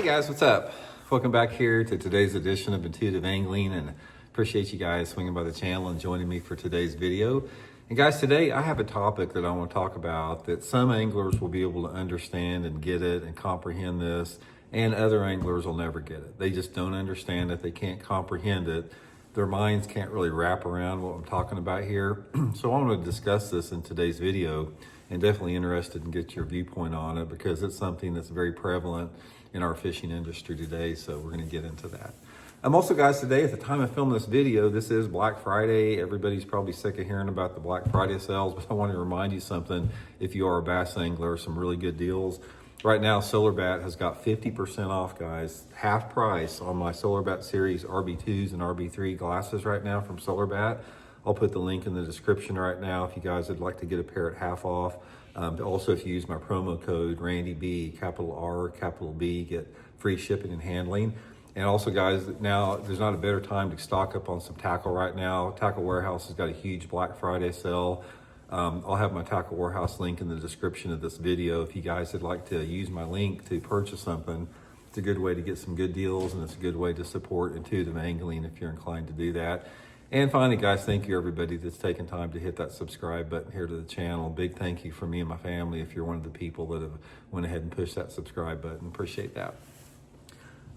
Hey guys, what's up? Welcome back here to today's edition of Intuitive Angling, and appreciate you guys swinging by the channel and joining me for today's video. And guys, today I have a topic that I want to talk about that some anglers will be able to understand and get it and comprehend this, and other anglers will never get it. They just don't understand it. They can't comprehend it. Their minds can't really wrap around what I'm talking about here. So I want to discuss this in today's video, and definitely interested in get your viewpoint on it because it's something that's very prevalent in our fishing industry today. So we're going to get into that. I'm also, guys, today at the time I film this video, this is Black Friday. Everybody's probably sick of hearing about the Black Friday sales, but I want to remind you something. If you are a bass angler, some really good deals. Right now, SolarBat has got 50% off, guys, half price on my SolarBat series RB2s and RB3 glasses right now from SolarBat. I'll put the link in the description right now if you guys would like to get a pair at half off. Also, if you use my promo code RandyB, capital R, capital B, get free shipping and handling. And also, guys, now there's not a better time to stock up on some tackle right now. Tackle Warehouse has got a huge Black Friday sale. I'll have my Tackle Warehouse link in the description of this video. If you guys would like to use my link to purchase something, it's a good way to get some good deals, and it's a good way to support intuitive angling if you're inclined to do that. And finally, guys, thank you everybody that's taken time to hit that subscribe button here to the channel. Big thank you for me and my family if you're one of the people that have went ahead and pushed that subscribe button. Appreciate that.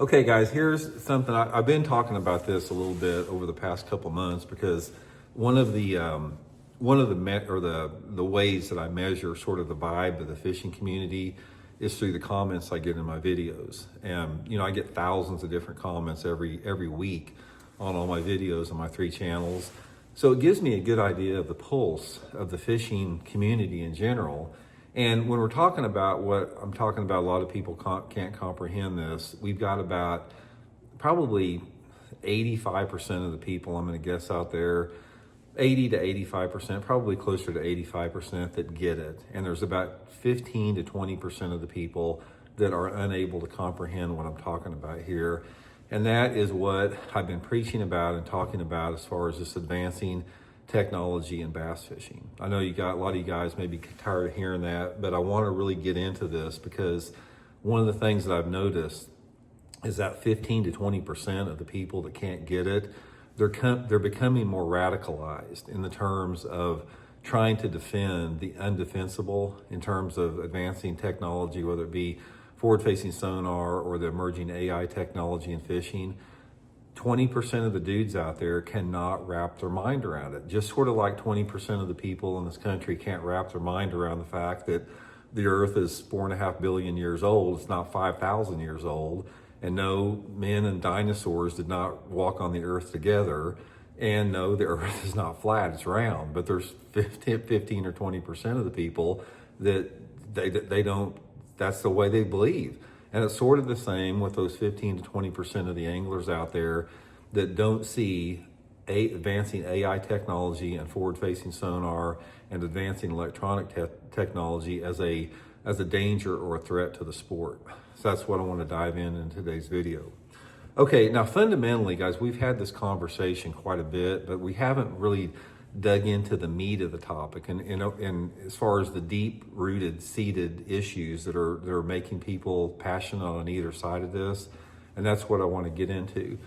Okay, guys, here's something. I've been talking about this a little bit over the past couple months because one of the ways that I measure sort of the vibe of the fishing community is through the comments I get in my videos. And you know, I get thousands of different comments every week on all my videos on my 3 channels. So it gives me a good idea of the pulse of the fishing community in general. And when we're talking about what I'm talking about, a lot of people can't comprehend this. We've got about probably 85% of the people, I'm gonna guess out there, 80 to 85%, probably closer to 85% that get it. And there's about 15 to 20% of the people that are unable to comprehend what I'm talking about here. And that is what I've been preaching about and talking about as far as this advancing technology in bass fishing. I know a lot of you guys may be tired of hearing that, but I want to really get into this because one of the things that I've noticed is that 15 to 20% of the people that can't get it, they're becoming more radicalized in the terms of trying to defend the undefensible in terms of advancing technology, whether it be forward-facing sonar or the emerging AI technology in fishing. 20% of the dudes out there cannot wrap their mind around it. Just sort of like 20% of the people in this country can't wrap their mind around the fact that the earth is 4.5 billion years old. It's not 5,000 years old. And no, men and dinosaurs did not walk on the earth together. And no, the earth is not flat, it's round. But there's 15 or 20% of the people that they don't, that's the way they believe. And it's sort of the same with those 15 to 20% of the anglers out there that don't see advancing AI technology and forward-facing sonar and advancing electronic technology as a danger or a threat to the sport. So that's what I want to dive in today's video. Okay, now fundamentally, guys, we've had this conversation quite a bit, but we haven't really dug into the meat of the topic and as far as the deep-rooted, seated issues that are making people passionate on either side of this, and that's what I want to get into.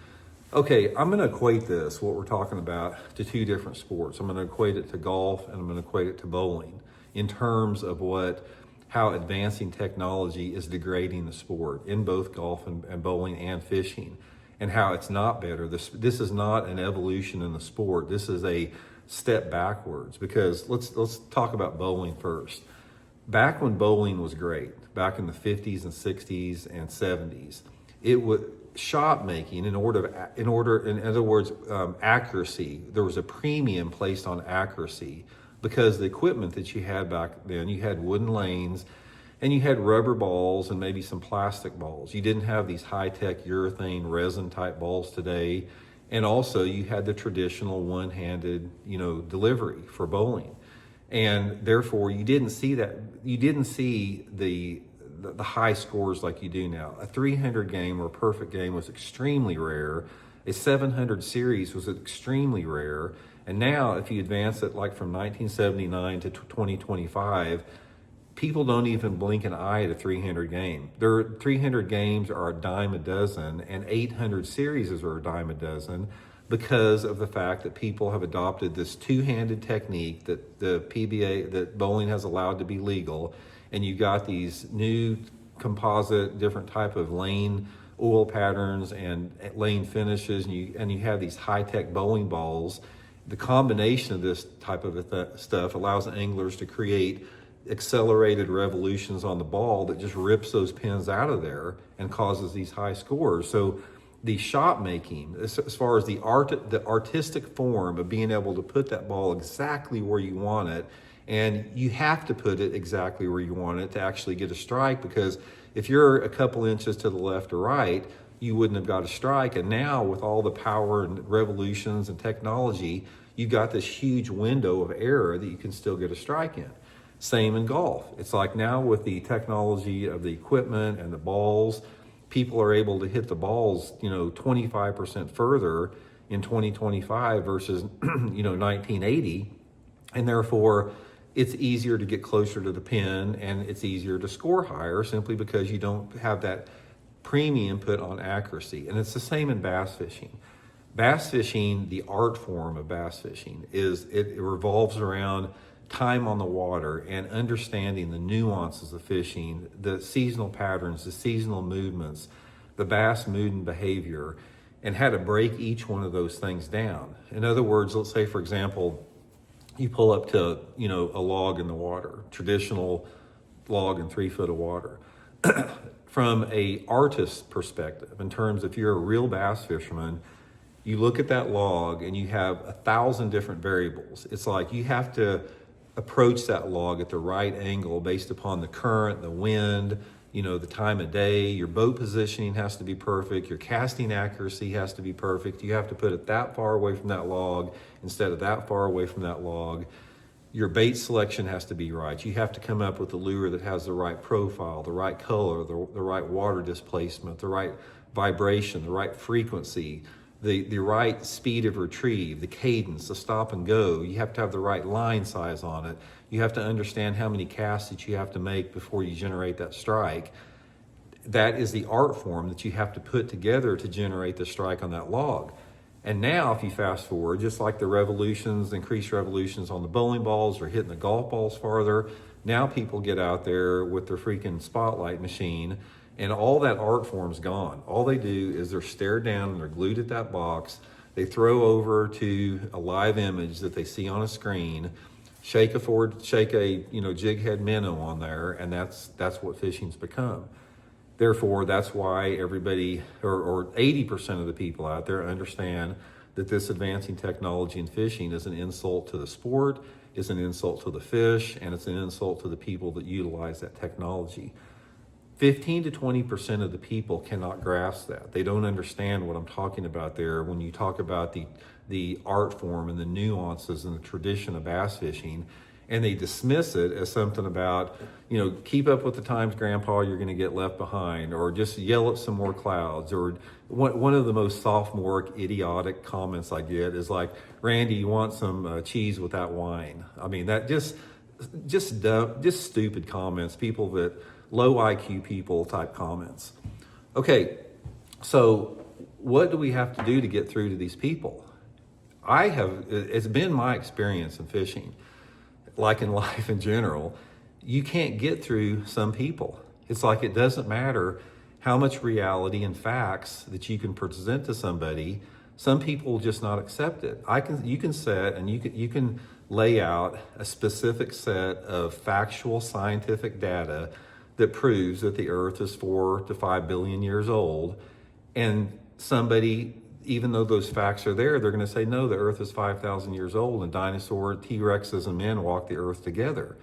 Okay, I'm going to equate this, what we're talking about, to 2 different sports. I'm going to equate it to golf, and I'm going to equate it to bowling in terms of how advancing technology is degrading the sport in both golf and bowling and fishing, and how it's not better. This is not an evolution in the sport. This is a step backwards, because let's talk about bowling first. Back when bowling was great, back in the 50s and 60s and 70s, it was shot making in other words, accuracy. There was a premium placed on accuracy because the equipment that you had back then, you had wooden lanes and you had rubber balls and maybe some plastic balls. You didn't have these high-tech urethane resin type balls today. And also you had the traditional one-handed, delivery for bowling. And therefore you didn't see the high scores like you do now. A 300 game or a perfect game was extremely rare. A 700 series was extremely rare. And now if you advance it like from 1979 to 2025, People don't even blink an eye at a 300 game. Their 300 games are a dime a dozen, and 800 series are a dime a dozen, because of the fact that people have adopted this two-handed technique that the PBA, that bowling has allowed to be legal, and you got these new composite, different type of lane oil patterns and lane finishes, and you have these high-tech bowling balls. The combination of this type of stuff allows anglers to create accelerated revolutions on the ball that just rips those pins out of there and causes these high scores. So the shot making, as far as the artistic form of being able to put that ball exactly where you want it, and you have to put it exactly where you want it to actually get a strike, because if you're a couple inches to the left or right, you wouldn't have got a strike. And now with all the power and revolutions and technology, you got this huge window of error that you can still get a strike in. Same in golf. It's like now with the technology of the equipment and the balls, people are able to hit the balls, 25% further in 2025 versus, 1980. And therefore, it's easier to get closer to the pin, and it's easier to score higher simply because you don't have that premium put on accuracy. And it's the same in bass fishing. Bass fishing, the art form of bass fishing, it revolves around time on the water and understanding the nuances of fishing, the seasonal patterns, the seasonal movements, the bass mood and behavior, and how to break each one of those things down. In other words, let's say, for example, you pull up to, a log in the water, traditional log in 3 foot of water. From a artist's perspective, in terms if you're a real bass fisherman, you look at that log and you have 1,000 different variables. It's like you have to approach that log at the right angle based upon the current, the wind, the time of day. Your boat positioning has to be perfect. Your casting accuracy has to be perfect. You have to put it that far away from that log instead of that far away from that log. Your bait selection has to be right. You have to come up with a lure that has the right profile, the right color, the right water displacement, the right vibration, the right frequency, the right speed of retrieve, the cadence, the stop and go. You have to have the right line size on it. You have to understand how many casts that you have to make before you generate that strike. That is the art form that you have to put together to generate the strike on that log. And now if you fast forward, just like the revolutions, increased revolutions on the bowling balls or hitting the golf balls farther, now people get out there with their freaking spotlight machine, and all that art form's gone. All they do is they're stared down and they're glued at that box. They throw over to a live image that they see on a screen, shake a jig head minnow on there, and that's what fishing's become. Therefore, that's why everybody, or 80% of the people out there, understand that this advancing technology in fishing is an insult to the sport, is an insult to the fish, and it's an insult to the people that utilize that technology. 15 to 20% of the people cannot grasp that. They don't understand what I'm talking about there when you talk about the art form and the nuances and the tradition of bass fishing, and they dismiss it as something about, keep up with the times, Grandpa, you're going to get left behind, or just yell at some more clouds. Or one of the most sophomoric, idiotic comments I get is like, Randy, you want some cheese with that wine? I mean, that just dumb, just stupid comments, low IQ people type comments. Okay, so what do we have to do to get through to these people? It's been my experience in fishing, like in life in general, you can't get through some people. It's like it doesn't matter how much reality and facts that you can present to somebody, some people will just not accept it. You can lay out a specific set of factual scientific data that proves that the earth is 4 to 5 billion years old, and somebody, even though those facts are there, they're going to say, no, the earth is 5,000 years old and dinosaur T-Rexes and men walk the earth together.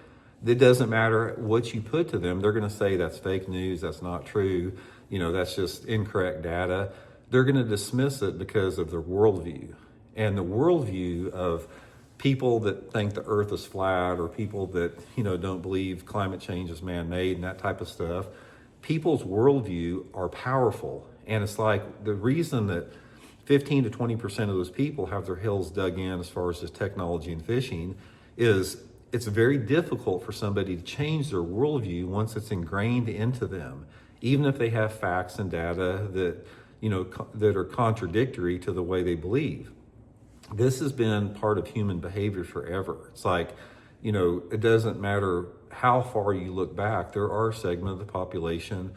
It doesn't matter what you put to them. They're going to say that's fake news, that's not true, that's just incorrect data. They're going to dismiss it because of their worldview. And the worldview of people that think the earth is flat, or people that, don't believe climate change is man-made and that type of stuff, people's worldview are powerful. And it's like the reason that 15 to 20% of those people have their heels dug in as far as this technology and fishing is it's very difficult for somebody to change their worldview once it's ingrained into them, even if they have facts and data that, that are contradictory to the way they believe. This has been part of human behavior forever. It's like, it doesn't matter how far you look back, there are a segment of the population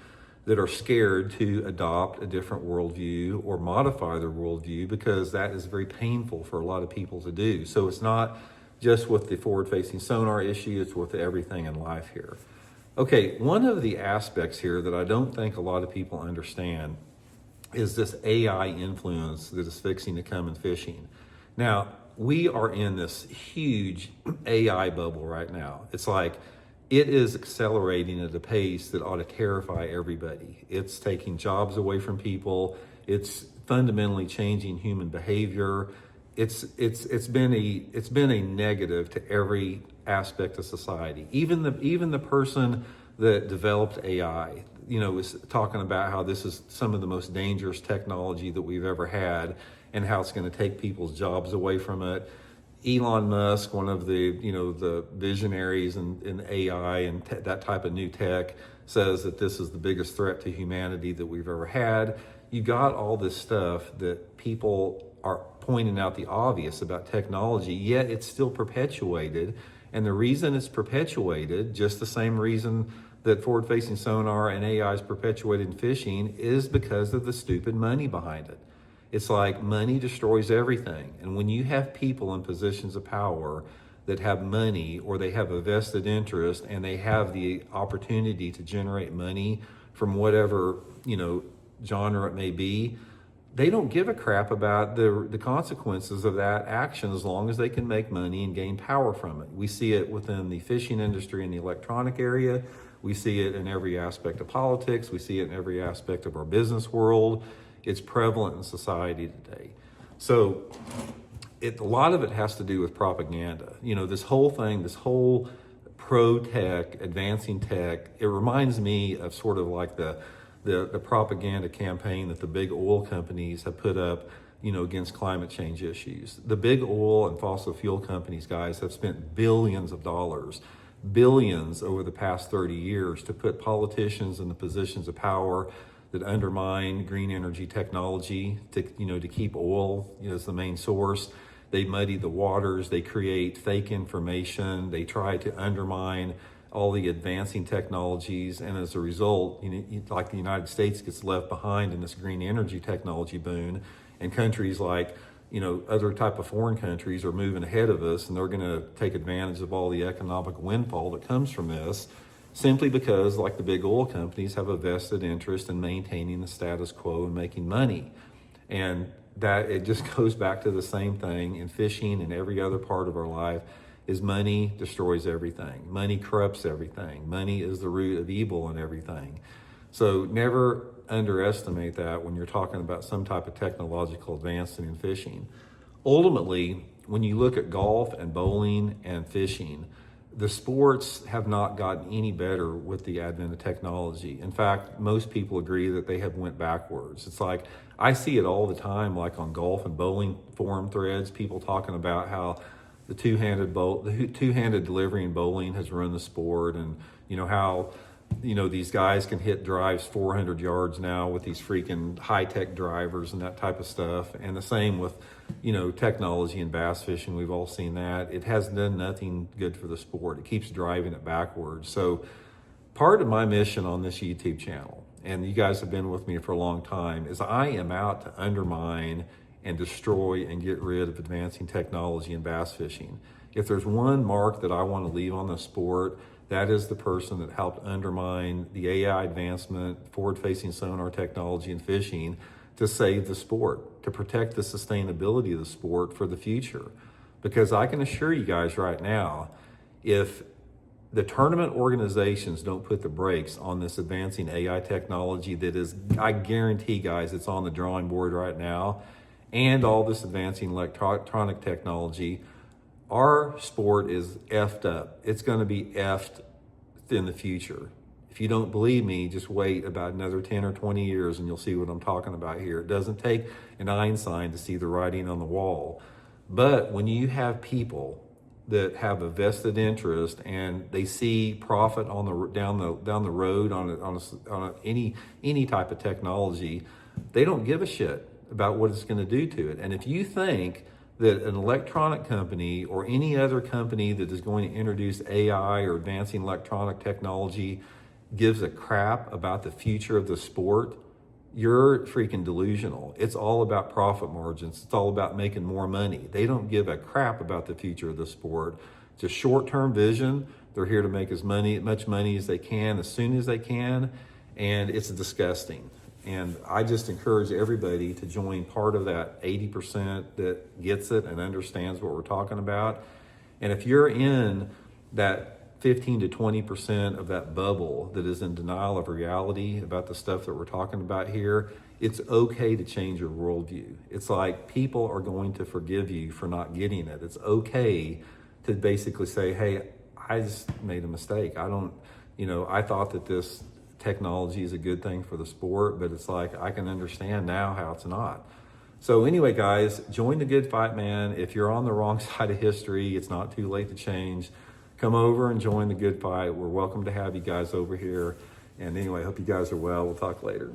that are scared to adopt a different worldview or modify their worldview because that is very painful for a lot of people to do. So it's not just with the forward-facing sonar issue, it's with everything in life here. Okay, one of the aspects here that I don't think a lot of people understand is this AI influence that is fixing to come in fishing. Now, we are in this huge AI bubble right now. It's like it is accelerating at a pace that ought to terrify everybody. It's taking jobs away from people. It's fundamentally changing human behavior. It's been a negative to every aspect of society. Even the person that developed AI, is talking about how this is some of the most dangerous technology that we've ever had, and how it's going to take people's jobs away from it. Elon Musk, one of the the visionaries in AI and that type of new tech, says that this is the biggest threat to humanity that we've ever had. You got all this stuff that people are pointing out the obvious about technology, yet it's still perpetuated. And the reason it's perpetuated, just the same reason that forward-facing sonar and AI is perpetuated in fishing, is because of the stupid money behind it. It's like money destroys everything. And when you have people in positions of power that have money, or they have a vested interest and they have the opportunity to generate money from whatever, genre it may be, they don't give a crap about the consequences of that action as long as they can make money and gain power from it. We see it within the fishing industry and the electronic area. We see it in every aspect of politics. We see it in every aspect of our business world. It's prevalent in society today. So a lot of it has to do with propaganda. This whole thing, this whole pro-tech, advancing tech, it reminds me of sort of like the propaganda campaign that the big oil companies have put up, against climate change issues. The big oil and fossil fuel companies, guys, have spent billions of dollars, billions over the past 30 years to put politicians in the positions of power that undermine green energy technology to keep oil as the main source. They muddy the waters, they create fake information, they try to undermine all the advancing technologies, and as a result, like the United States gets left behind in this green energy technology boom, and countries like other type of foreign countries are moving ahead of us, and they're going to take advantage of all the economic windfall that comes from this, simply because, like the big oil companies, have a vested interest in maintaining the status quo and making money. And that it just goes back to the same thing in fishing and every other part of our life. Is money destroys everything. Money corrupts everything. Money is the root of evil in everything. So never underestimate that when you're talking about some type of technological advancement in fishing. Ultimately, when you look at golf and bowling and fishing, the sports have not gotten any better with the advent of technology. In fact, most people agree that they have went backwards. It's like, I see it all the time, like on golf and bowling forum threads, people talking about how the two-handed delivery in bowling has ruined the sport, and how these guys can hit drives 400 yards now with these freaking high-tech drivers and that type of stuff. And the same with technology in bass fishing. We've all seen that. It has done nothing good for the sport. It keeps driving it backwards. So part of my mission on this YouTube channel, and you guys have been with me for a long time, is I am out to undermine and destroy and get rid of advancing technology in bass fishing. If there's one mark that I want to leave on the sport, that is the person that helped undermine the AI advancement, forward-facing sonar technology in fishing to save the sport, to protect the sustainability of the sport for the future. Because I can assure you guys right now, if the tournament organizations don't put the brakes on this advancing AI technology that is, I guarantee guys, it's on the drawing board right now, and all this advancing electronic technology, our sport is effed up. It's going to be effed in the future. If you don't believe me, just wait about another 10 or 20 years and you'll see what I'm talking about here. It doesn't take an Einstein to see the writing on the wall. But when you have people that have a vested interest and they see profit on the down the road on any type of technology. They don't give a shit about what it's going to do to it. And if you think that an electronic company or any other company that is going to introduce AI or advancing electronic technology gives a crap about the future of the sport, you're freaking delusional. It's all about profit margins. It's all about making more money. They don't give a crap about the future of the sport. It's a short-term vision. They're here to make as much money as they can, as soon as they can, and it's disgusting. And I just encourage everybody to join part of that 80% that gets it and understands what we're talking about. And if you're in that 15 to 20% of that bubble that is in denial of reality about the stuff that we're talking about here, it's okay to change your worldview. It's like people are going to forgive you for not getting it. It's okay to basically say, hey, I just made a mistake. I thought that this technology is a good thing for the sport, but it's like, I can understand now how it's not. So anyway, guys, join the good fight, man. If you're on the wrong side of history, it's not too late to change. Come over and join the good fight. We're welcome to have you guys over here. And anyway, I hope you guys are well. We'll talk later.